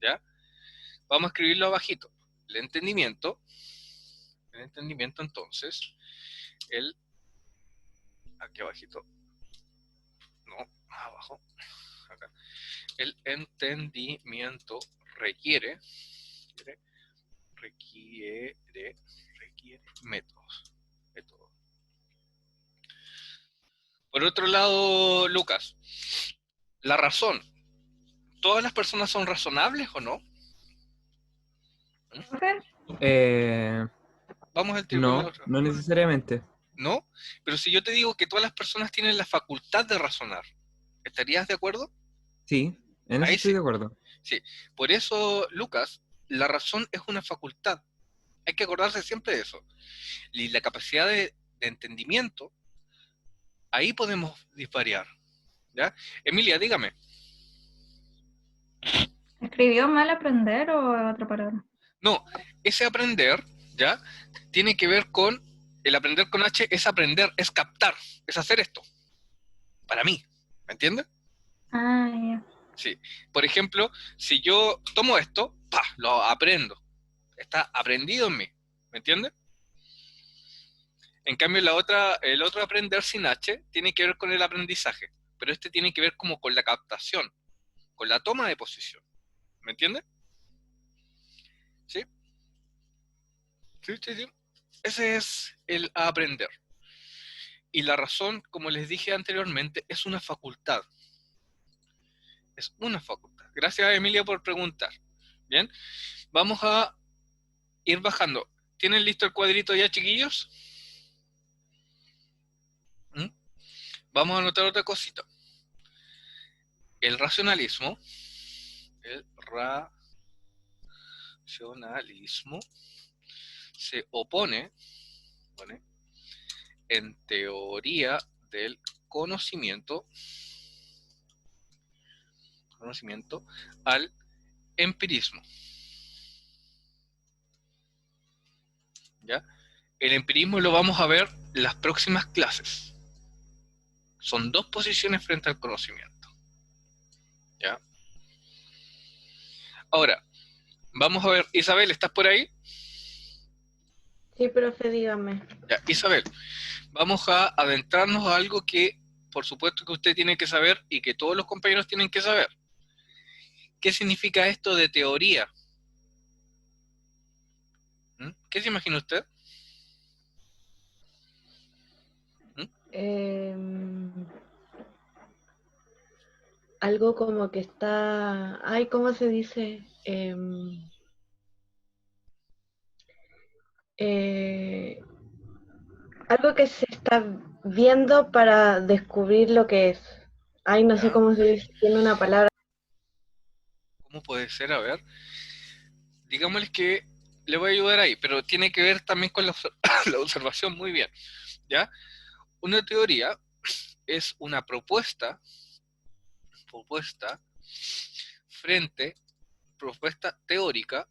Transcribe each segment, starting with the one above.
¿ya? Vamos a escribirlo abajito. El entendimiento entonces, aquí abajito, no, más abajo, acá. El entendimiento requiere métodos. Por otro lado, Lucas, la razón. ¿Todas las personas son razonables o no? ¿Profe? Vamos al tiro con la No, otra. no necesariamente. ¿No? Pero si yo te digo que todas las personas tienen la facultad de razonar, ¿estarías de acuerdo? Sí, en eso Ahí estoy sí. de acuerdo. Sí. Por eso, Lucas, la razón es una facultad. Hay que acordarse siempre de eso. Y la capacidad de entendimiento, ahí podemos disvariar. ¿Ya? Emilia, dígame. ¿Escribió mal aprender o otra palabra? No, ese aprender, ¿ya? Tiene que ver con, el aprender con H es aprender, es captar, es hacer esto. Para mí, ¿me entiendes? Ah, ya. Sí. Por ejemplo, si yo tomo esto, ¡pah!, lo aprendo. Está aprendido en mí, ¿me entiendes? En cambio, el otro aprender sin H tiene que ver con el aprendizaje, pero este tiene que ver como con la captación, con la toma de posición, ¿me entiendes? ¿Sí? Sí, sí, sí. Ese es el aprender. Y la razón, como les dije anteriormente, es una facultad. Es una facultad. Gracias, Emilia, por preguntar. Bien, vamos a ir bajando. ¿Tienen listo el cuadrito ya, chiquillos? ¿Mm? Vamos a anotar otra cosita. El racionalismo se opone en teoría del conocimiento al empirismo. ¿Ya? El empirismo lo vamos a ver en las próximas clases. Son dos posiciones frente al conocimiento. ¿Ya? Ahora, vamos a ver, Isabel, ¿estás por ahí? Sí, profe, dígame. Ya, Isabel, vamos a adentrarnos a algo que, por supuesto, que usted tiene que saber y que todos los compañeros tienen que saber. ¿Qué significa esto de teoría? ¿Mm? ¿Qué se imagina usted? Algo como que está... Ay, ¿cómo se dice? Algo que se está viendo para descubrir lo que es. Ay, no sé ¿Ya? cómo se dice, tiene una palabra. ¿Cómo puede ser? A ver. Digámosles que le voy a ayudar ahí, pero tiene que ver también con la, la observación muy bien. ¿Ya? Una teoría es una propuesta frente, propuesta teórica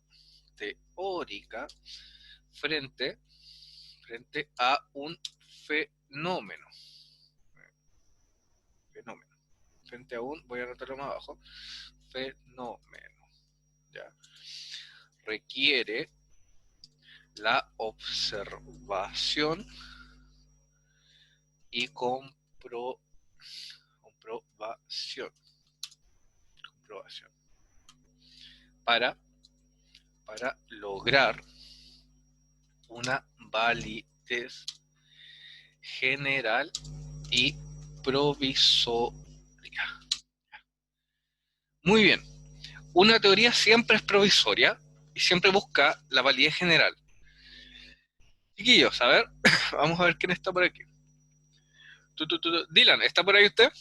frente, frente a un fenómeno. Frente a un, voy a anotarlo más abajo, fenómeno. ¿Ya? Requiere la observación y comprobación para lograr una validez general y provisoria. Muy bien, una teoría siempre es provisoria y siempre busca la validez general. Chiquillos, a ver, vamos a ver quién está por aquí. Dylan, ¿está por ahí usted?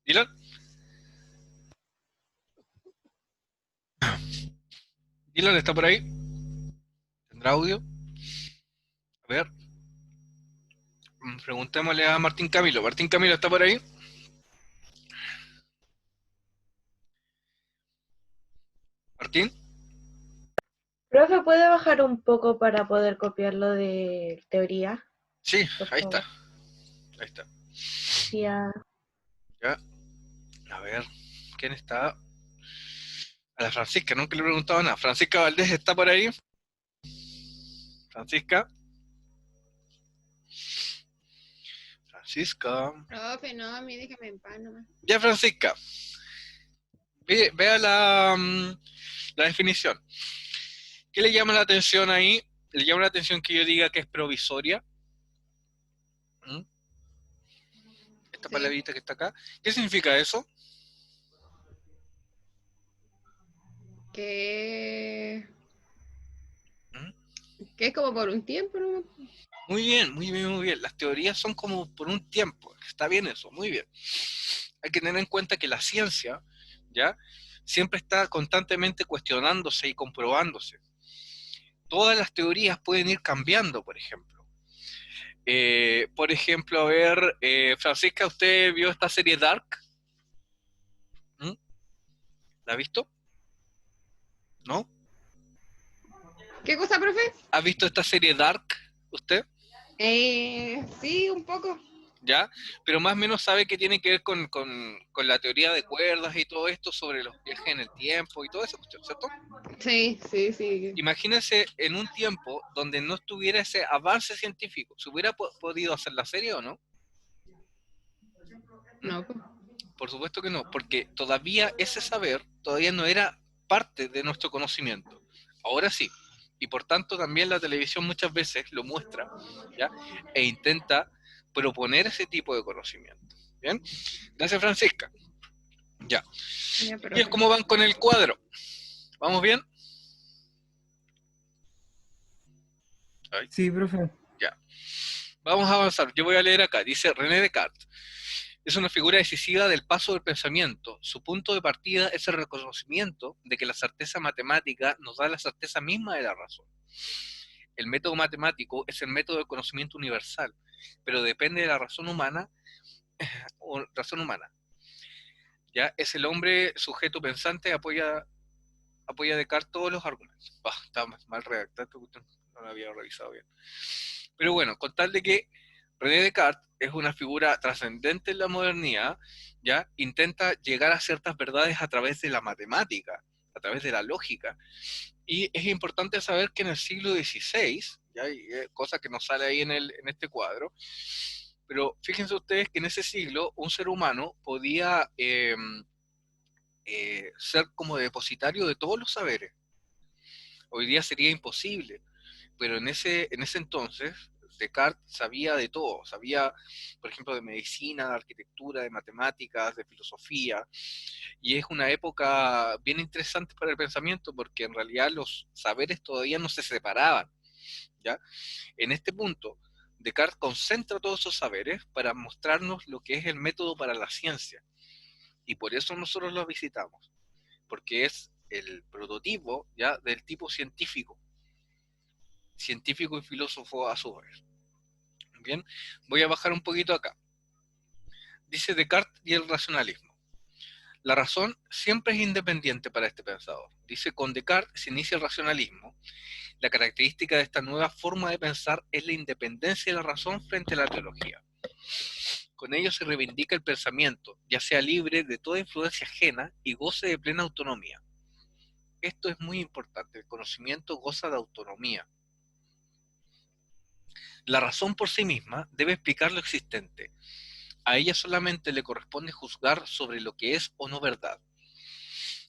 Dylan, Dylan, ¿está por ahí? ¿Tendrá audio? A ver, preguntémosle a Martín Camilo. Martín Camilo, ¿está por ahí? Martín. Profe, ¿puede bajar un poco para poder copiarlo de teoría? Sí, Por ahí está. favor. Ahí está. Ya. Ya. A ver, ¿quién está? A la Francisca, nunca le he preguntado nada. Francisca Valdés está por ahí. Francisca. Francisca. Profe, no, a mí déjame en paz nomás. Ya, Francisca. Vea la definición. ¿Qué le llama la atención ahí? ¿Le llama la atención que yo diga que es provisoria? ¿Mm? Esta Sí. palabrita que está acá. ¿Qué significa eso? Que... ¿Mm? que es como por un tiempo, ¿no? Muy bien, muy bien, muy bien. Las teorías son como por un tiempo. Está bien eso, muy bien. Hay que tener en cuenta que la ciencia, ¿ya? Siempre está constantemente cuestionándose y comprobándose. Todas las teorías pueden ir cambiando, por ejemplo. Por ejemplo, a ver, Francisca, ¿usted vio esta serie Dark? ¿Mm? ¿La ha visto? ¿No? ¿Qué cosa, profe? ¿Ha visto esta serie Dark usted? Sí, un poco. ¿Ya? Pero más o menos sabe que tiene que ver con la teoría de cuerdas y todo esto sobre los viajes en el tiempo y todo eso, ¿cierto? Sí, sí, sí. Imagínense en un tiempo donde no estuviera ese avance científico. ¿Se hubiera podido hacer la serie o no? No, pues. Por supuesto que no, porque todavía ese saber todavía no era parte de nuestro conocimiento. Ahora sí. Y por tanto también la televisión muchas veces lo muestra, ¿ya? E intenta proponer ese tipo de conocimiento. ¿Bien? Gracias, Francisca. Ya. Ya, ¿Y profe. cómo van con el cuadro? ¿Vamos bien? Ay, Sí, profe. ya. Vamos a avanzar. Yo voy a leer acá. Dice René Descartes. Es una figura decisiva del paso del pensamiento. Su punto de partida es el reconocimiento de que la certeza matemática nos da la certeza misma de la razón. El método matemático es el método del conocimiento universal, pero depende de la razón humana o razón humana. ¿Ya? Es el hombre sujeto pensante, apoya a Descartes todos los argumentos. Está mal redactado, no lo había revisado bien. Pero bueno, con tal de que René Descartes es una figura trascendente en la modernidad, ¿ya? Intenta llegar a ciertas verdades a través de la matemática, a través de la lógica. Y es importante saber que en el siglo XVI, ¿ya? Cosa que no sale ahí en este cuadro, pero fíjense ustedes que en ese siglo un ser humano podía ser como depositario de todos los saberes. Hoy día sería imposible, pero en ese entonces Descartes sabía de todo, sabía, por ejemplo, de medicina, de arquitectura, de matemáticas, de filosofía, y es una época bien interesante para el pensamiento porque en realidad los saberes todavía no se separaban, ¿ya? En este punto, Descartes concentra todos esos saberes para mostrarnos lo que es el método para la ciencia, y por eso nosotros lo visitamos, porque es el prototipo, ¿ya?, del tipo científico y filósofo a su vez. Bien, voy a bajar un poquito acá. Dice Descartes y el racionalismo. La razón siempre es independiente para este pensador. Dice, con Descartes se inicia el racionalismo. La característica de esta nueva forma de pensar es la independencia de la razón frente a la teología. Con ello se reivindica el pensamiento, ya sea libre de toda influencia ajena y goce de plena autonomía. Esto es muy importante, el conocimiento goza de autonomía. La razón por sí misma debe explicar lo existente. A ella solamente le corresponde juzgar sobre lo que es o no verdad.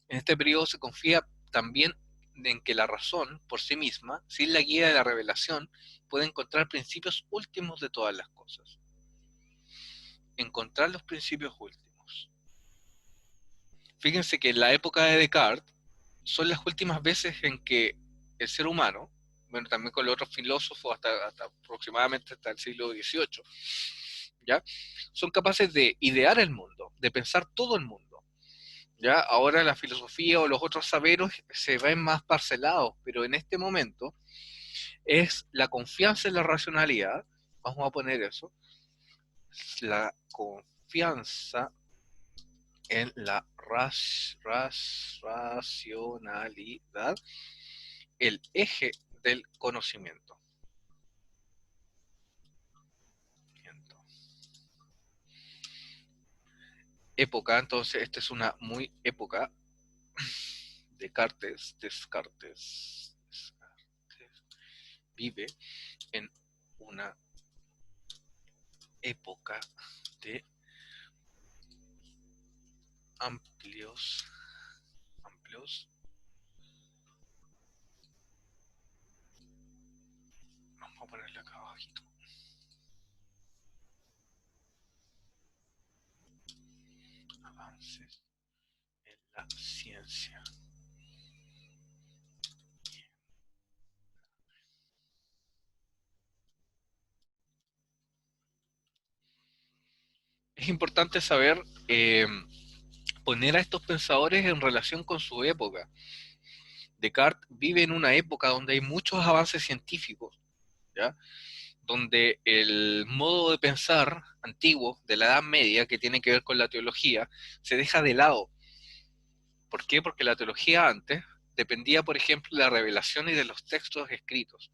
En este periodo se confía también en que la razón por sí misma, sin la guía de la revelación, puede encontrar principios últimos de todas las cosas. Encontrar los principios últimos. Fíjense que en la época de Descartes son las últimas veces en que el ser humano, bueno, también con los otros filósofos hasta aproximadamente hasta el siglo XVIII, ¿ya?, son capaces de idear el mundo, de pensar todo el mundo. ¿Ya? Ahora la filosofía o los otros saberes se ven más parcelados, pero en este momento es la confianza en la racionalidad, vamos a poner eso, la confianza en la racionalidad, el eje del conocimiento. época, entonces esta es una muy época. Descartes vive en una época de amplios, vamos a ponerle acá abajito, avances en la ciencia. Es importante saber poner a estos pensadores en relación con su época. Descartes vive en una época donde hay muchos avances científicos, ¿ya? Donde el modo de pensar antiguo de la Edad Media, que tiene que ver con la teología, se deja de lado. ¿Por qué? Porque la teología antes dependía, por ejemplo, de la revelación y de los textos escritos.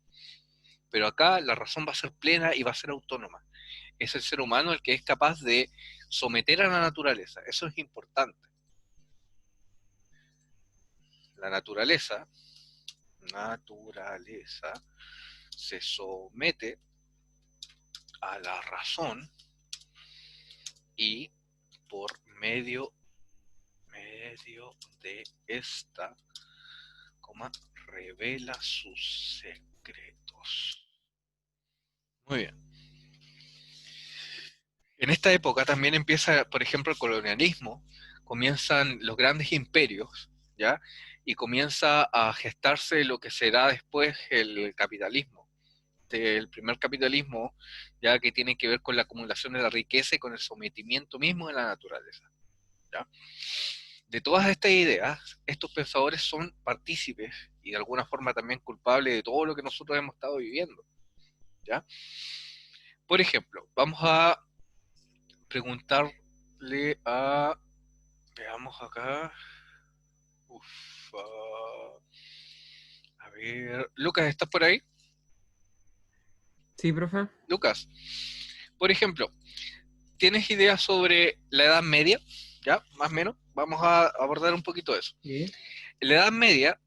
Pero acá la razón va a ser plena y va a ser autónoma. Es el ser humano el que es capaz de someter a la naturaleza. Eso es importante. La naturaleza se somete a la razón y por medio de esta, revela sus secretos. Muy bien. En esta época también empieza, por ejemplo, el colonialismo, comienzan los grandes imperios, ¿ya? Y comienza a gestarse lo que será después el capitalismo. El primer capitalismo, ya que tiene que ver con la acumulación de la riqueza y con el sometimiento mismo de la naturaleza, ¿ya? De todas estas ideas, estos pensadores son partícipes y de alguna forma también culpables de todo lo que nosotros hemos estado viviendo, ¿ya? Por ejemplo, vamos a preguntarle a... Veamos acá. A ver... Lucas, ¿estás por ahí? Sí, profe. Lucas, por ejemplo, ¿tienes ideas sobre la Edad Media? ¿Ya? Más o menos. Vamos a abordar un poquito eso. Sí. En la Edad Media,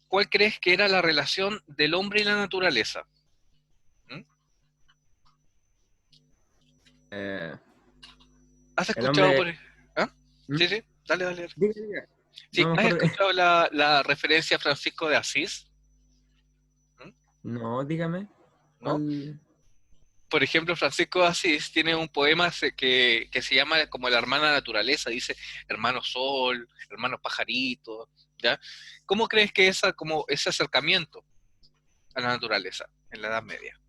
¿cuál crees que era la relación del hombre y la naturaleza? ¿Has El escuchado hombre... por... ¿Ah? ¿Mm? Sí, sí, dale. Diga, diga. Sí, No, ¿has mejor... escuchado la referencia a Francisco de Asís? No, dígame. ¿No? ¿Cuál? Por ejemplo, Francisco de Asís tiene un poema que se llama como la hermana naturaleza, dice hermano sol, hermano pajarito, ¿ya? ¿Cómo crees que como ese acercamiento a la naturaleza en la Edad Media?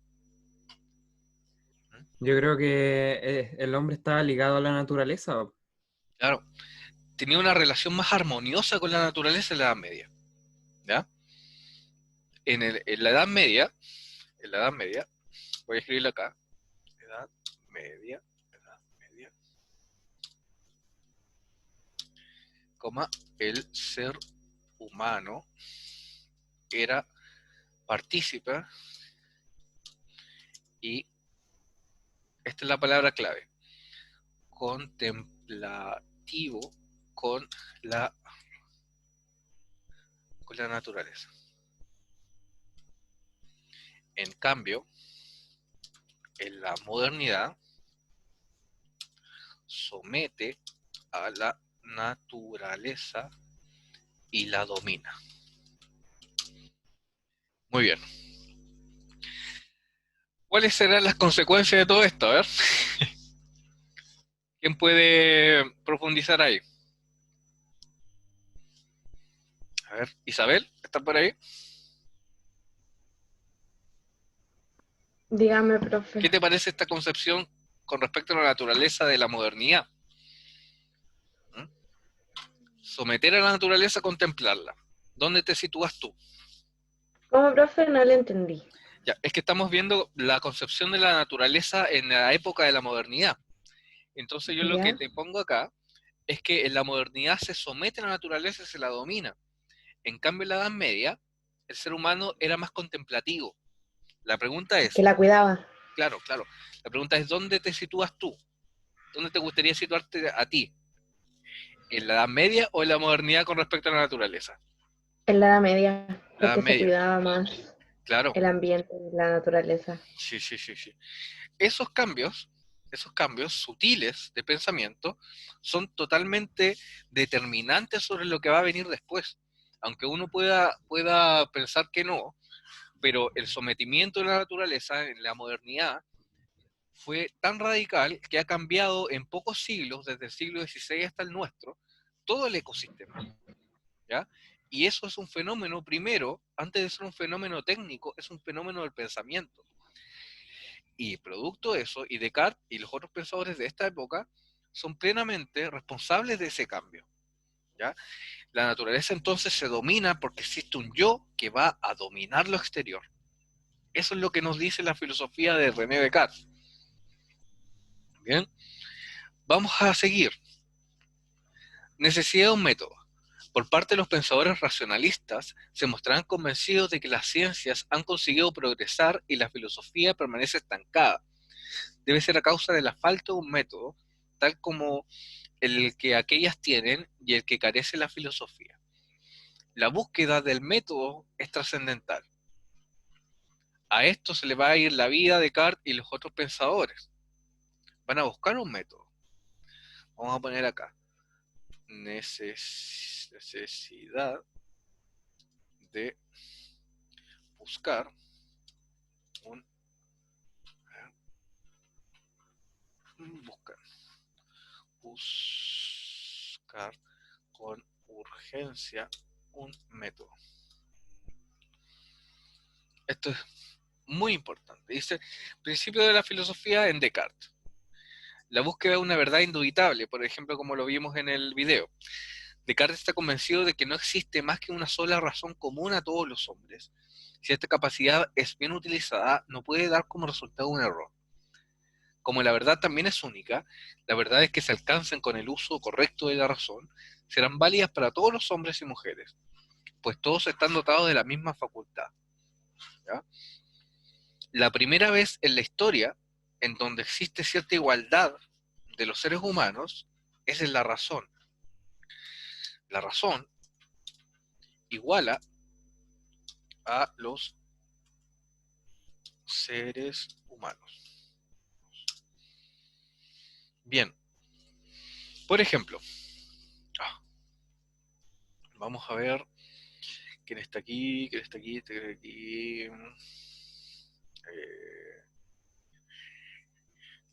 Yo creo que el hombre está ligado a la naturaleza. Claro, tenía una relación más armoniosa con la naturaleza en la Edad Media, ¿ya? En la Edad Media, voy a escribirlo acá, Edad Media, el ser humano era partícipe y, esta es la palabra clave, contemplativo con la naturaleza. En cambio, en la modernidad, somete a la naturaleza y la domina. Muy bien. ¿Cuáles serán las consecuencias de todo esto? A ver. ¿Quién puede profundizar ahí? A ver, Isabel, ¿está por ahí? Dígame, profe. ¿Qué te parece esta concepción con respecto a la naturaleza de la modernidad? Someter a la naturaleza, contemplarla. ¿Dónde te sitúas tú? ¿Cómo, profe? No le entendí. Ya, es que estamos viendo la concepción de la naturaleza en la época de la modernidad. Entonces yo lo que ¿Ya? te pongo acá es que en la modernidad se somete a la naturaleza y se la domina. En cambio, en la Edad Media, el ser humano era más contemplativo. La pregunta es, Que la cuidaba. claro, la pregunta es, ¿dónde te sitúas tú? ¿Dónde te gustaría situarte a ti? ¿En la Edad Media o en la modernidad con respecto a la naturaleza? En la Edad Media, La Edad porque se Media, cuidaba más claro. el ambiente y la naturaleza. Sí, sí, sí, sí. Esos cambios sutiles de pensamiento son totalmente determinantes sobre lo que va a venir después. Aunque uno pueda pensar que no, pero el sometimiento de la naturaleza en la modernidad fue tan radical que ha cambiado en pocos siglos, desde el siglo XVI hasta el nuestro, todo el ecosistema, ¿ya? Y eso es un fenómeno, primero, antes de ser un fenómeno técnico, es un fenómeno del pensamiento. Y producto de eso, y Descartes y los otros pensadores de esta época son plenamente responsables de ese cambio, ¿ya? La naturaleza entonces se domina porque existe un yo que va a dominar lo exterior. Eso es lo que nos dice la filosofía de René Descartes. Bien, vamos a seguir. Necesidad de un método. Por parte de los pensadores racionalistas, se mostraban convencidos de que las ciencias han conseguido progresar y la filosofía permanece estancada. Debe ser a causa de la falta de un método, tal como el que aquellas tienen y el que carece la filosofía. La búsqueda del método es trascendental. A esto se le va a ir la vida de Descartes y los otros pensadores. Van a buscar un método. Vamos a poner acá. Necesidad de buscar un buscar con urgencia un método. Esto es muy importante. Dice, principio de la filosofía en Descartes. La búsqueda de una verdad indubitable, por ejemplo, como lo vimos en el video. Descartes está convencido de que no existe más que una sola razón común a todos los hombres. Si esta capacidad es bien utilizada, no puede dar como resultado un error. Como la verdad también es única, las verdades que se alcancen con el uso correcto de la razón serán válidas para todos los hombres y mujeres, pues todos están dotados de la misma facultad, ¿ya? La primera vez en la historia en donde existe cierta igualdad de los seres humanos es en la razón. La razón iguala a los seres humanos. Bien, por ejemplo, vamos a ver quién está aquí, quién está aquí, quién está aquí.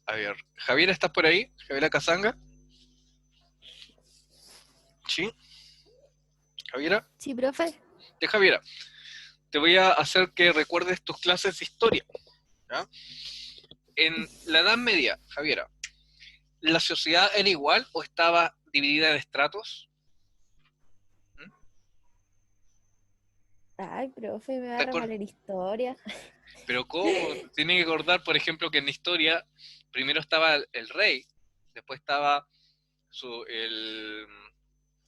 A ver, Javiera, ¿estás por ahí? Javiera Casanga. ¿Sí? ¿Javiera? Sí, profe. De Javiera, te voy a hacer que recuerdes tus clases de historia, ¿ya? En la Edad Media, Javiera, ¿la sociedad era igual o estaba dividida en estratos? Ay, profe, me va ¿Te a remoler historia. Pero ¿cómo? Tienen que acordar, por ejemplo, que en la historia primero estaba el rey, después estaba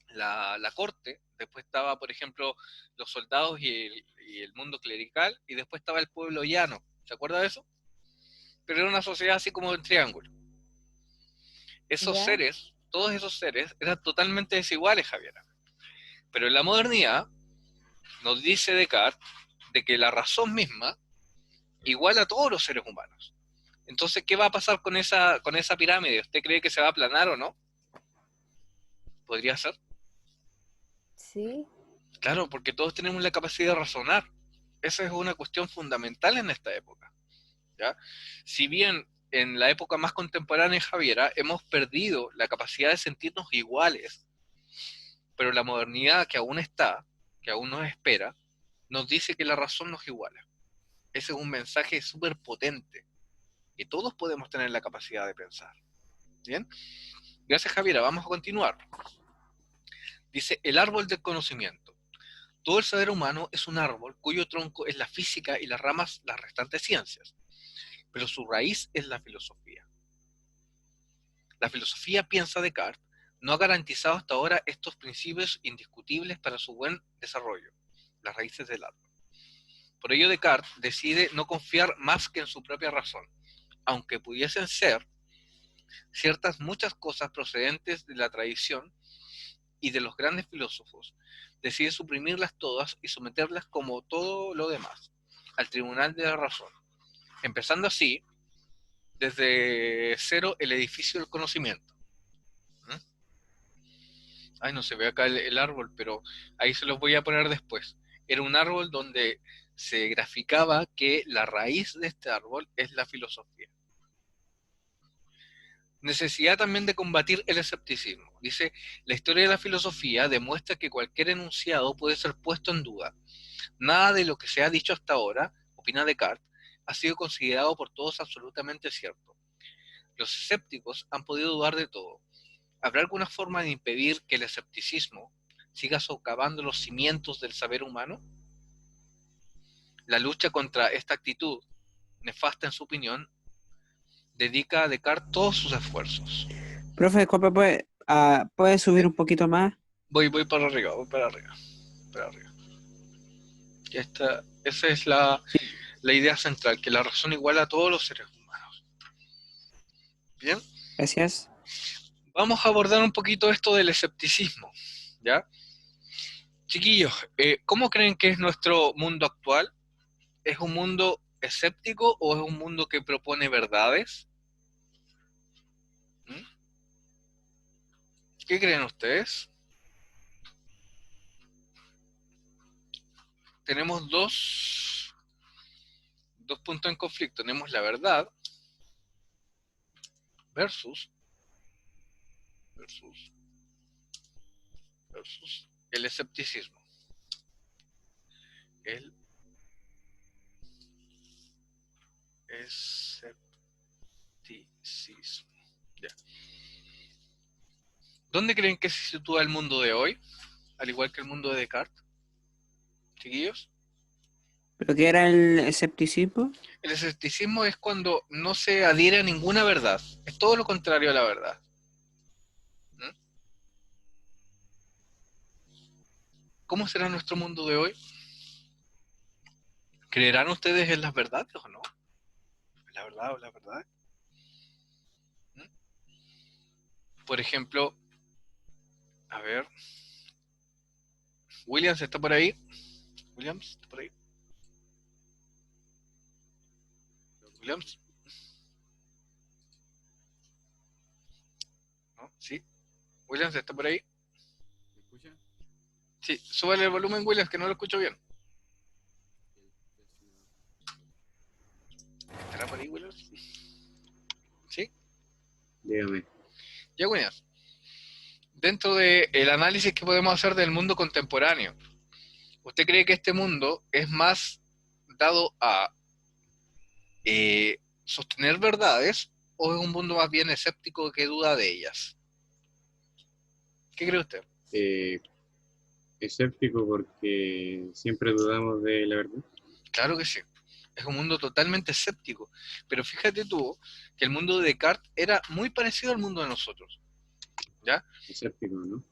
la corte, después estaba, por ejemplo, los soldados y el mundo clerical, y después estaba el pueblo llano. ¿Se acuerda de eso? Pero era una sociedad así como en triángulo. Esos ¿Ya? seres, todos esos seres, eran totalmente desiguales, Javiera. Pero en la modernidad nos dice Descartes de que la razón misma iguala a todos los seres humanos. Entonces, ¿qué va a pasar con esa pirámide? ¿Usted cree que se va a aplanar o no? ¿Podría ser? Sí. Claro, porque todos tenemos la capacidad de razonar. Esa es una cuestión fundamental en esta época, ¿ya? Si bien en la época más contemporánea, Javiera, hemos perdido la capacidad de sentirnos iguales, pero la modernidad que aún está, que aún nos espera, nos dice que la razón nos iguala. Ese es un mensaje súper potente, que todos podemos tener la capacidad de pensar. ¿Bien? Gracias, Javiera. Vamos a continuar. Dice, el árbol del conocimiento. Todo el saber humano es un árbol cuyo tronco es la física y las ramas las restantes ciencias, pero su raíz es la filosofía. La filosofía, piensa Descartes, no ha garantizado hasta ahora estos principios indiscutibles para su buen desarrollo, las raíces del árbol. Por ello Descartes decide no confiar más que en su propia razón, aunque pudiesen ser ciertas muchas cosas procedentes de la tradición y de los grandes filósofos, decide suprimirlas todas y someterlas como todo lo demás al tribunal de la razón, empezando así desde cero el edificio del conocimiento. ¿Mm? Ay, no se ve acá el árbol, pero ahí se los voy a poner después. Era un árbol donde se graficaba que la raíz de este árbol es la filosofía. Necesidad también de combatir el escepticismo. Dice, la historia de la filosofía demuestra que cualquier enunciado puede ser puesto en duda. Nada de lo que se ha dicho hasta ahora, opina Descartes, ha sido considerado por todos absolutamente cierto. Los escépticos han podido dudar de todo. ¿Habrá alguna forma de impedir que el escepticismo siga socavando los cimientos del saber humano? La lucha contra esta actitud, nefasta en su opinión, dedica a Descartes todos sus esfuerzos. Profe, disculpe, ¿puede subir un poquito más? Voy para arriba, para arriba. Y esa es la idea central, que la razón iguala a todos los seres humanos. Bien, Gracias. vamos a abordar un poquito esto del escepticismo, ¿ya? Chiquillos, ¿cómo creen que es nuestro mundo actual? ¿Es un mundo escéptico o es un mundo que propone verdades? ¿Mm? ¿Qué creen ustedes? Tenemos dos puntos en conflicto. Tenemos la verdad versus el escepticismo. El escepticismo. Ya. ¿Dónde creen que se sitúa el mundo de hoy? Al igual que el mundo de Descartes. Chiquillos. ¿Pero qué era el escepticismo? El escepticismo es cuando no se adhiere a ninguna verdad. Es todo lo contrario a la verdad. ¿Mm? ¿Cómo será nuestro mundo de hoy? ¿Creerán ustedes en las verdades o no? ¿En la verdad o la verdad? ¿Mm? Por ejemplo, a ver. Williams está por ahí. Williams está por ahí. Williams. ¿No? ¿Sí? Williams está por ahí. ¿Me escuchan? Sí, súbale el volumen, Williams, que no lo escucho bien. ¿Estará por ahí, Williams? ¿Sí? Dígame. Ya, Williams. Dentro del análisis que podemos hacer del mundo contemporáneo, ¿usted cree que este mundo es más dado a sostener verdades o es un mundo más bien escéptico que duda de ellas? ¿Qué cree usted? Escéptico porque siempre dudamos de la verdad. Claro que sí. Es un mundo totalmente escéptico. Pero fíjate tú que el mundo de Descartes era muy parecido al mundo de nosotros. ¿Ya? Escéptico, ¿no?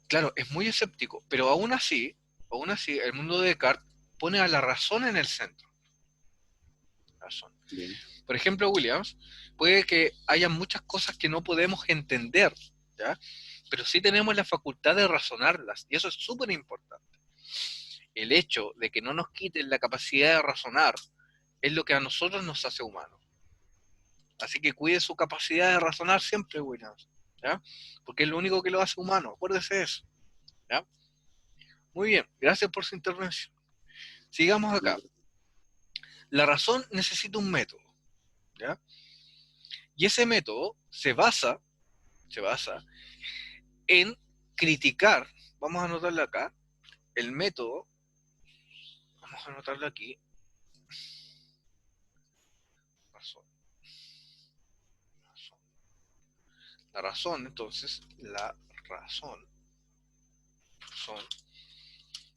Claro, es muy escéptico, pero aún así, el mundo de Descartes pone a la razón en el centro. Razón. Bien. Por ejemplo, Williams, puede que haya muchas cosas que no podemos entender, ¿ya? Pero sí tenemos la facultad de razonarlas, y eso es súper importante. El hecho de que no nos quiten la capacidad de razonar es lo que a nosotros nos hace humanos. Así que cuide su capacidad de razonar siempre, Williams, ¿ya? Porque es lo único que lo hace humano, acuérdese de eso, ¿ya? Muy bien, gracias por su intervención. Sigamos acá. La razón necesita un método, ¿ya? Y ese método se basa en criticar, vamos a anotarlo acá, el método, vamos a anotarlo aquí, razón. La razón, entonces, la razón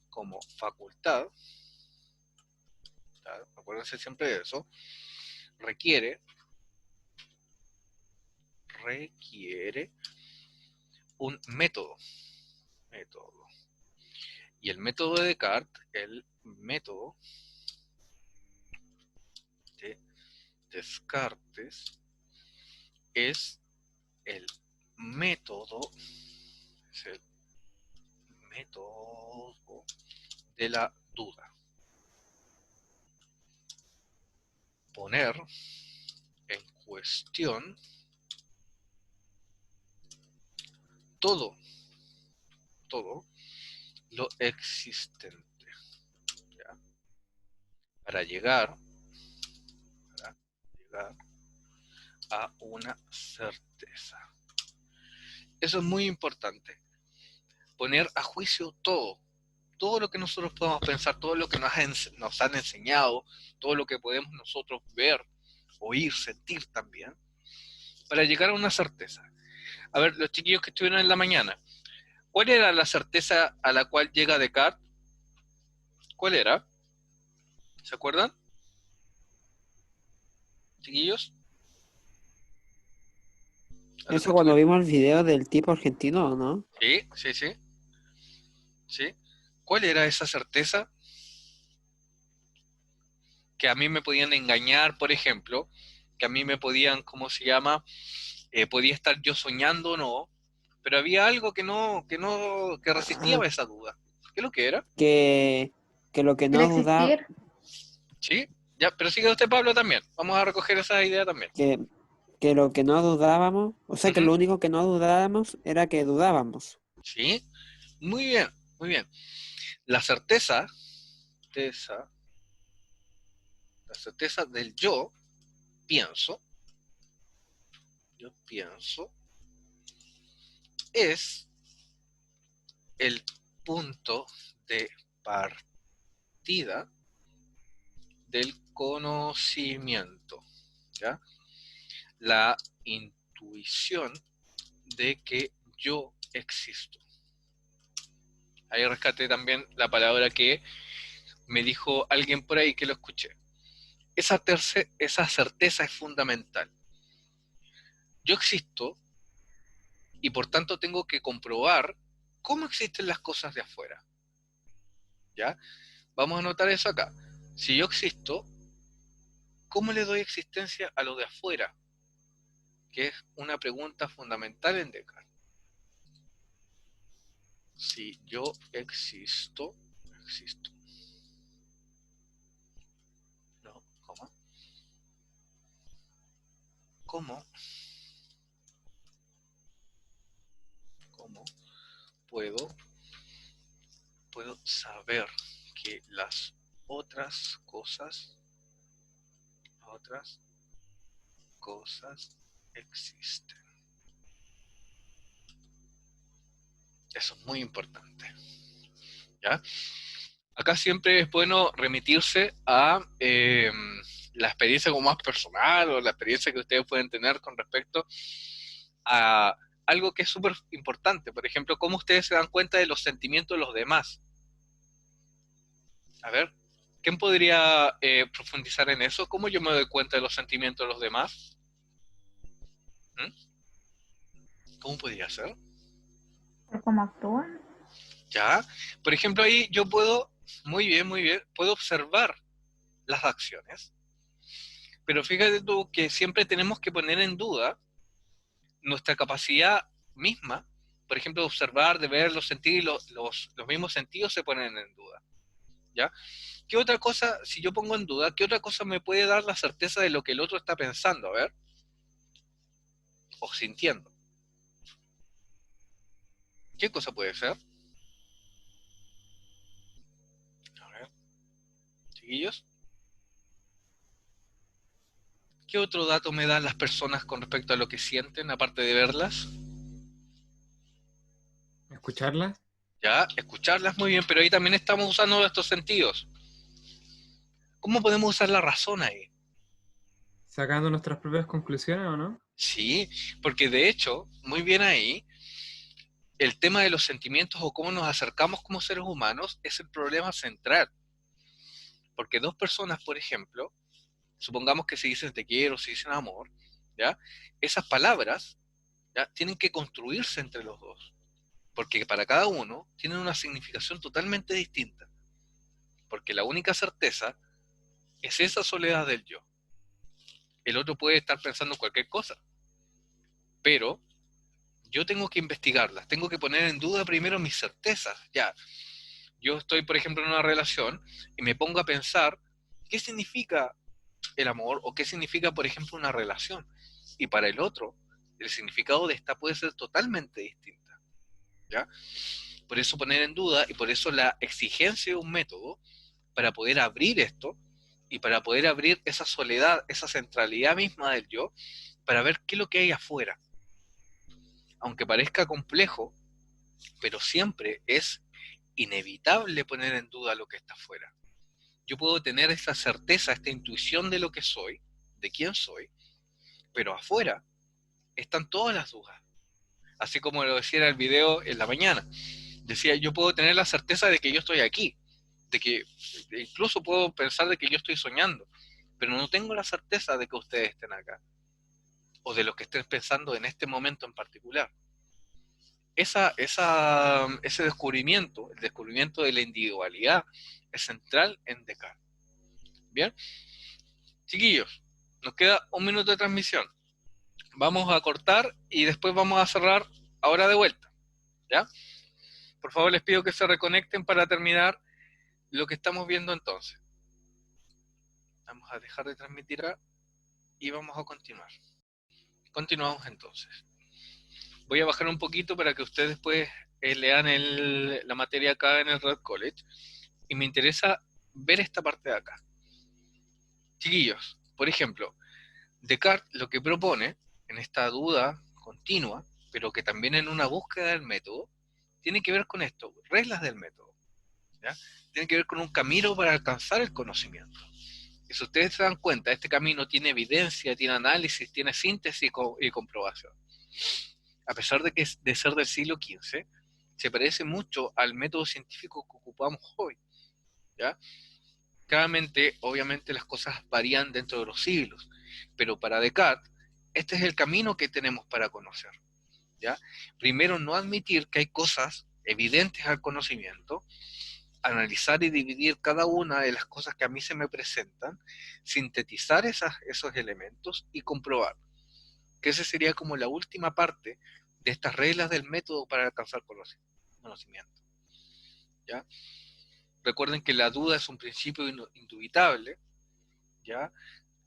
como facultad, ¿ya? Acuérdense siempre de eso, requiere un método. Y el método de Descartes, el método de Descartes es el método método de la duda. Poner en cuestión todo lo existente, ¿ya? Para llegar a una certeza. Eso es muy importante. Poner a juicio todo lo que nosotros podemos pensar, todo lo que nos han enseñado, todo lo que podemos nosotros ver, oír, sentir también, para llegar a una certeza. A ver, los chiquillos que estuvieron en la mañana, ¿cuál era la certeza a la cual llega Descartes? ¿Cuál era? ¿Se acuerdan? Chiquillos. Eso cuando vimos el video del tipo argentino, ¿no? Sí. ¿Cuál era esa certeza? Que a mí me podían engañar, por ejemplo, que a mí me podían, ¿cómo se llama? Podía estar yo soñando o no, pero había algo que resistía a esa duda. ¿Qué es lo que era? Que lo que El no dudaba, existir. Sí, ya, pero sigue usted, Pablo, también. Vamos a recoger esa idea también. que lo que no dudábamos, o sea, que Ujú. lo único que no dudábamos era que dudábamos. Sí, muy bien, muy bien. La certeza del yo pienso, es el punto de partida del conocimiento, ¿ya? La intuición de que yo existo. Ahí rescaté también la palabra que me dijo alguien por ahí que lo escuché. Esa certeza es fundamental. Yo existo y por tanto tengo que comprobar cómo existen las cosas de afuera. ¿Ya? Vamos a anotar eso acá. Si yo existo, ¿cómo le doy existencia a lo de afuera? Que es una pregunta fundamental en Descartes. Si yo existo. No, ¿cómo puedo saber que las otras cosas existen? Eso es muy importante. ¿Ya? Acá siempre es bueno remitirse a la experiencia como más personal o la experiencia que ustedes pueden tener con respecto a algo que es súper importante. Por ejemplo, cómo ustedes se dan cuenta de los sentimientos de los demás. A ver, ¿quién podría profundizar en eso? ¿Cómo yo me doy cuenta de los sentimientos de los demás? ¿Cómo podría ser? Por cómo actúan. ¿Ya? Por ejemplo, ahí yo puedo, muy bien, puedo observar las acciones, pero fíjate tú que siempre tenemos que poner en duda nuestra capacidad misma, por ejemplo, de observar, de ver, los sentir, los mismos sentidos se ponen en duda, ¿ya? ¿Qué otra cosa, si yo pongo en duda, qué otra cosa me puede dar la certeza de lo que el otro está pensando, a ver? O sintiendo. ¿Qué cosa puede ser? A ver, chiquillos. ¿Qué otro dato me dan las personas con respecto a lo que sienten, aparte de verlas? ¿Escucharlas? Ya, escucharlas muy bien, pero ahí también estamos usando nuestros sentidos. ¿Cómo podemos usar la razón ahí? ¿Sacando nuestras propias conclusiones o no? Sí, porque de hecho, muy bien ahí, el tema de los sentimientos o cómo nos acercamos como seres humanos es el problema central. Porque dos personas, por ejemplo, supongamos que se dicen te quiero, se dicen amor, ¿ya? Esas palabras, ¿ya? Tienen que construirse entre los dos. Porque para cada uno tienen una significación totalmente distinta. Porque la única certeza es esa soledad del yo. El otro puede estar pensando cualquier cosa, pero yo tengo que investigarlas, tengo que poner en duda primero mis certezas. Ya, yo estoy, por ejemplo, en una relación y me pongo a pensar qué significa el amor o qué significa, por ejemplo, una relación. Y para el otro, el significado de esta puede ser totalmente distinta. ¿Ya? Por eso poner en duda y por eso la exigencia de un método para poder abrir esto y para poder abrir esa soledad, esa centralidad misma del yo, para ver qué es lo que hay afuera. Aunque parezca complejo, pero siempre es inevitable poner en duda lo que está afuera. Yo puedo tener esta certeza, esta intuición de lo que soy, de quién soy, pero afuera están todas las dudas. Así como lo decía en el video en la mañana. Decía, yo puedo tener la certeza de que yo estoy aquí, de que incluso puedo pensar de que yo estoy soñando, pero no tengo la certeza de que ustedes estén acá, o de lo que estén pensando en este momento en particular. Ese descubrimiento, el descubrimiento de la individualidad, es central en Descartes. Bien, chiquillos, nos queda 1 minuto de transmisión. Vamos a cortar y después vamos a cerrar ahora de vuelta. ¿Ya? Por favor, les pido que se reconecten para terminar lo que estamos viendo entonces. Vamos a dejar de transmitir acá y vamos a continuar. Continuamos entonces. Voy a bajar un poquito para que ustedes después lean la materia acá en el Red College. Y me interesa ver esta parte de acá. Chiquillos, por ejemplo, Descartes lo que propone en esta duda continua, pero que también en una búsqueda del método, tiene que ver con esto, reglas del método. ¿Ya? Tiene que ver con un camino para alcanzar el conocimiento. Y si ustedes se dan cuenta, este camino tiene evidencia, tiene análisis, tiene síntesis y comprobación. A pesar de ser del siglo XV, se parece mucho al método científico que ocupamos hoy. ¿Ya? Claramente, obviamente las cosas varían dentro de los siglos, pero para Descartes, este es el camino que tenemos para conocer. ¿Ya? Primero, no admitir que hay cosas evidentes al conocimiento, analizar y dividir cada una de las cosas que a mí se me presentan, sintetizar esos elementos y comprobar. Que esa sería como la última parte de estas reglas del método para alcanzar conocimiento. ¿Ya? Recuerden que la duda es un principio indubitable, ¿ya?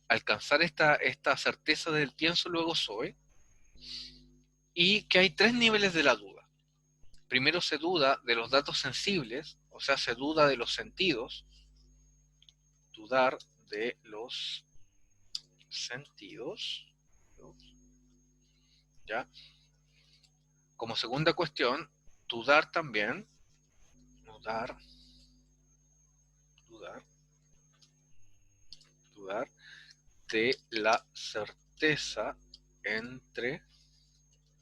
Alcanzar esta certeza del pienso, luego soy, y que hay 3 niveles de la duda. Primero se duda de los datos sensibles, o sea, se duda de los sentidos, dudar de los sentidos, ¿ya? Como segunda cuestión, dudar también, dudar de la certeza entre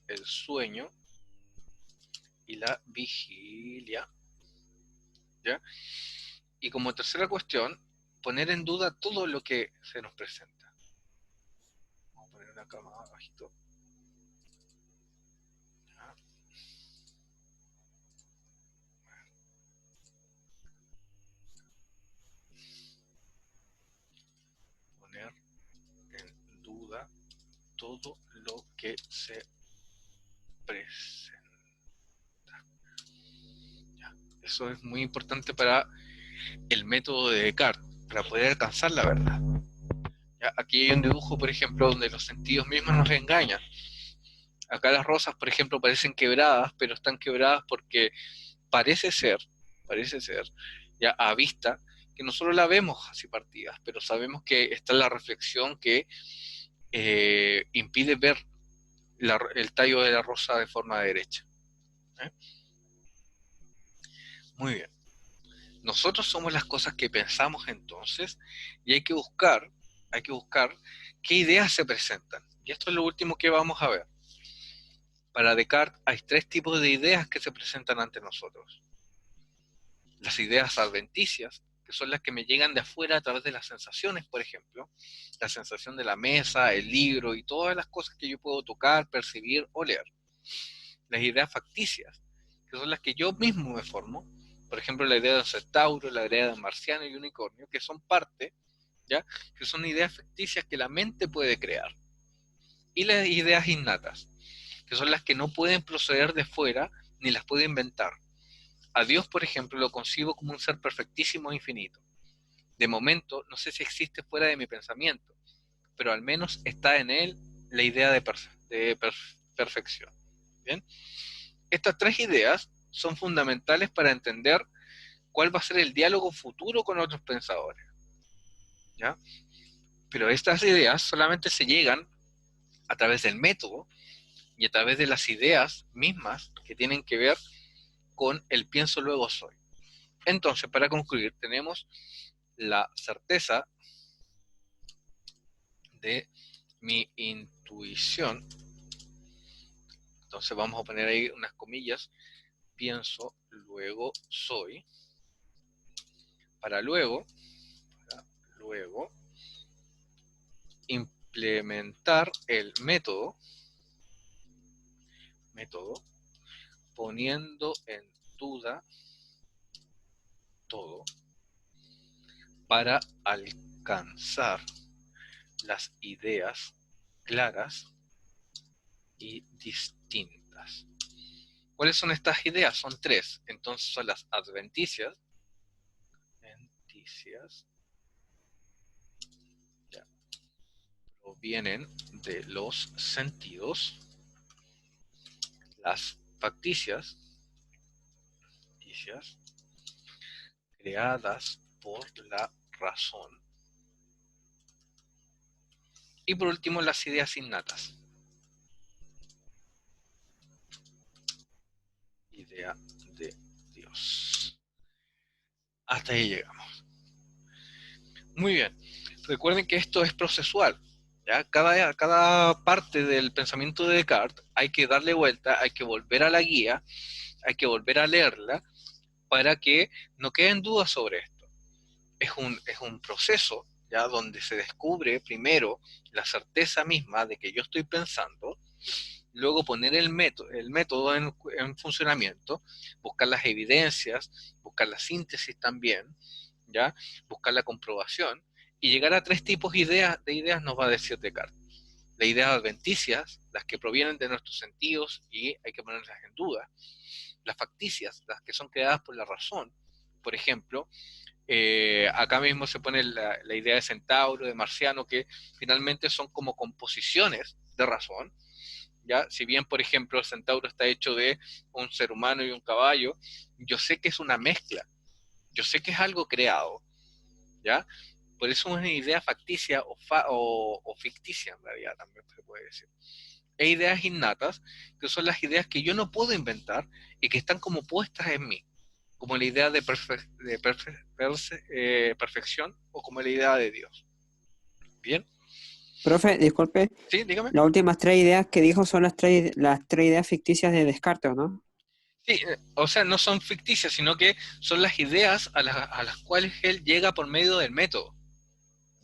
el sueño y la vigilia, ¿ya? Y como tercera cuestión, poner en duda todo lo que se nos presenta. Vamos a poner una cama abajito. ¿Ya? Poner en duda todo lo que se presenta. ¿Ya? Eso es muy importante para el método de Descartes, para poder alcanzar la verdad. ¿Ya? Aquí hay un dibujo, por ejemplo, donde los sentidos mismos nos engañan. Acá las rosas, por ejemplo, parecen quebradas, pero están quebradas porque parece ser, ya a vista, que nosotros la vemos así partidas, pero sabemos que está la reflexión que impide ver el tallo de la rosa de forma derecha. ¿Eh? Muy bien. Nosotros somos las cosas que pensamos entonces, y hay que buscar qué ideas se presentan. Y esto es lo último que vamos a ver. Para Descartes hay 3 tipos de ideas que se presentan ante nosotros. Las ideas adventicias, que son las que me llegan de afuera a través de las sensaciones, por ejemplo, la sensación de la mesa, el libro y todas las cosas que yo puedo tocar, percibir o leer. Las ideas facticias, que son las que yo mismo me formo, por ejemplo, la idea de un centauro, la idea de un marciano y unicornio, que son parte, ¿ya? Que son ideas ficticias que la mente puede crear. Y las ideas innatas, que son las que no pueden proceder de fuera ni las puedo inventar. A Dios, por ejemplo, lo concibo como un ser perfectísimo e infinito. De momento, no sé si existe fuera de mi pensamiento, pero al menos está en él la idea de perfección. ¿Bien? Estas tres ideas son fundamentales para entender cuál va a ser el diálogo futuro con otros pensadores. ¿Ya? Pero estas ideas solamente se llegan a través del método y a través de las ideas mismas que tienen que ver con el pienso luego soy. Entonces, para concluir, tenemos la certeza de mi intuición. Entonces vamos a poner ahí unas comillas, pienso luego soy, para luego implementar el método poniendo en duda todo para alcanzar las ideas claras y distintas. ¿Cuáles son estas ideas? Son tres. Entonces son las adventicias, ya, provienen de los sentidos, las facticias, creadas por la razón, y por último las ideas innatas. Idea de Dios. Hasta ahí llegamos. Muy bien. Recuerden que esto es procesual. ¿Ya? Cada parte del pensamiento de Descartes hay que darle vuelta, hay que volver a la guía, hay que volver a leerla para que no queden dudas sobre esto. Es un proceso, ¿ya? Donde se descubre primero la certeza misma de que yo estoy pensando, luego poner el método en funcionamiento, buscar las evidencias, buscar la síntesis también, ¿ya? Buscar la comprobación, y llegar a tres tipos de ideas nos va a decir Descartes. Las ideas adventicias, las que provienen de nuestros sentidos y hay que ponerlas en duda. Las facticias, las que son creadas por la razón. Por ejemplo, acá mismo se pone la idea de centauro, de marciano, que finalmente son como composiciones de razón. ¿Ya? Si bien, por ejemplo, el centauro está hecho de un ser humano y un caballo, yo sé que es una mezcla, yo sé que es algo creado, ¿ya? Por eso es una idea facticia o ficticia, en realidad, también se puede decir. Hay ideas innatas, que son las ideas que yo no puedo inventar y que están como puestas en mí, como la idea de perfección o como la idea de Dios. ¿Bien? Profe, disculpe, ¿Sí? Dígame. las últimas tres ideas que dijo son las tres ideas ficticias de Descartes, ¿no? Sí, o sea, no son ficticias, sino que son las ideas a las cuales él llega por medio del método.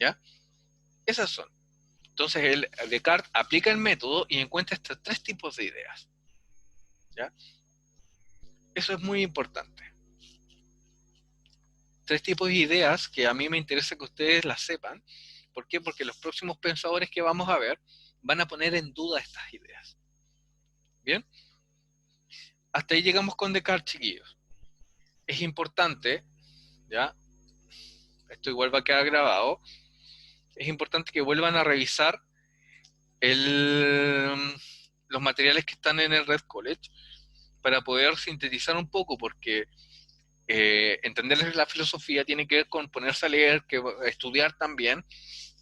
¿Ya? Esas son. Entonces, Descartes aplica el método y encuentra estos tres tipos de ideas. ¿Ya? Eso es muy importante. Tres tipos de ideas que a mí me interesa que ustedes las sepan. ¿Por qué? Porque los próximos pensadores que vamos a ver van a poner en duda estas ideas. ¿Bien? Hasta ahí llegamos con Descartes, chiquillos. Es importante, ¿ya? Esto igual va a quedar grabado. Es importante que vuelvan a revisar los materiales que están en el Red College para poder sintetizar un poco, porque entender la filosofía tiene que ver con ponerse a leer, estudiar también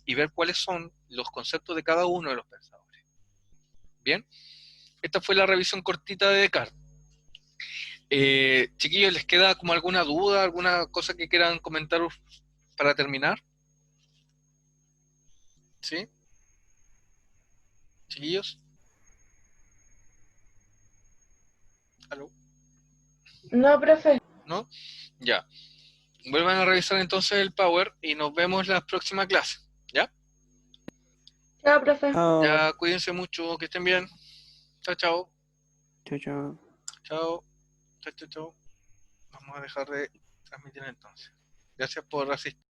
y ver cuáles son los conceptos de cada uno de los pensadores. Bien, esta fue la revisión cortita de Descartes. Chiquillos, ¿les queda como alguna duda, alguna cosa que quieran comentar para terminar? ¿Sí? Chiquillos. ¿Aló? No, profe. ¿No? Ya. Vuelvan a revisar entonces el Power y nos vemos en la próxima clase. ¿Ya? Chao, profe. Chao, Ya, cuídense mucho, que estén bien. Chao, chao. chao, chao. Chao. Chao, chao, chao. Vamos a dejar de transmitir entonces. Gracias por asistir.